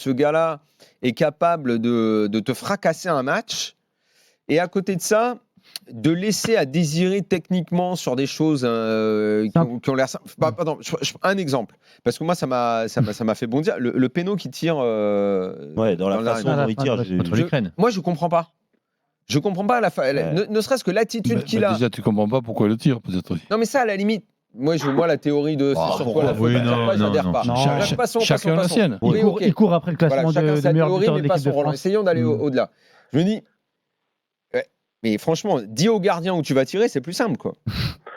ce gars-là est capable de te fracasser un match. Et à côté de ça, de laisser à désirer techniquement sur des choses qui ont l'air simples. Pardon, un exemple. Parce que moi, ça m'a fait bondir. Le péno qui tire. Dans la façon dont il tire. Moi, je comprends pas. Je comprends pas ne serait-ce que l'attitude qu'il a. Déjà, tu comprends pas pourquoi il le tire, peut-être. Non, mais ça, à la limite. Moi, la théorie de sur quoi la faute, j'adhère pas. Chacun la sienne. Il court après le classement de meilleur buteur de l'équipe de France. Essayons d'aller au-delà. Je me dis, mais franchement, dis au gardien où tu vas tirer, c'est plus simple, quoi.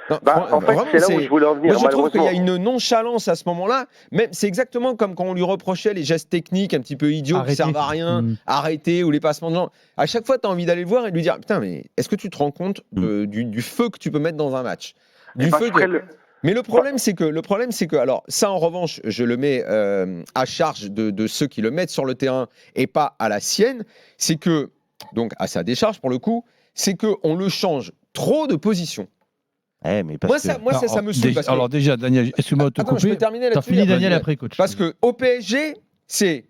Non, en fait, c'est là où je voulais en venir. Moi, je trouve qu'il y a une nonchalance à ce moment-là. Même, c'est exactement comme quand on lui reprochait les gestes techniques un petit peu idiots qui servent à rien, arrêter ou les passements de jambes. À chaque fois, tu as envie d'aller le voir et de lui dire, putain, mais est-ce que tu te rends compte du feu que tu peux mettre dans un match, Mais le problème, c'est que, alors ça en revanche, je le mets à charge de ceux qui le mettent sur le terrain et pas à la sienne, c'est que, donc à sa décharge pour le coup, c'est qu'on le change trop de position. Mais ça me saoule. Alors déjà, Daniel, excuse-moi de te couper. Je peux terminer là-dessus. T'as fini, Daniel, après, coach. Parce qu'au PSG, c'est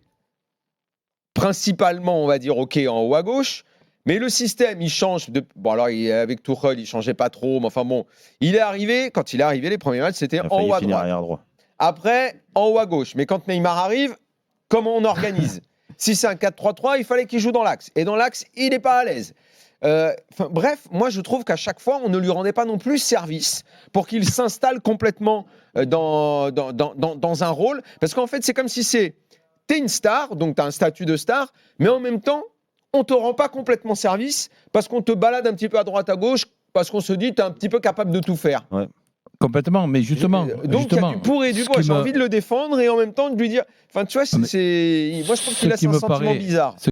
principalement, on va dire, OK, en haut à gauche, mais le système, il change. Bon, alors, avec Tuchel, il ne changeait pas trop, mais enfin bon, quand il est arrivé, les premiers matchs, c'était en haut à droite. Après, en haut à gauche. Mais quand Neymar arrive, comment on organise ? Si c'est un 4-3-3, il fallait qu'il joue dans l'axe. Et dans l'axe, il n'est pas à l'aise. Bref, moi je trouve qu'à chaque fois, on ne lui rendait pas non plus service pour qu'il s'installe complètement dans un rôle. Parce qu'en fait, c'est comme si t'es une star, donc t'as un statut de star, mais en même temps, on te rend pas complètement service parce qu'on te balade un petit peu à droite à gauche, parce qu'on se dit t'es un petit peu capable de tout faire. Ouais. Complètement, mais justement. Donc il y a du pour et du contre. J'ai envie de le défendre et en même temps de lui dire. Enfin, tu vois, moi je trouve qu'il a un sentiment bizarre.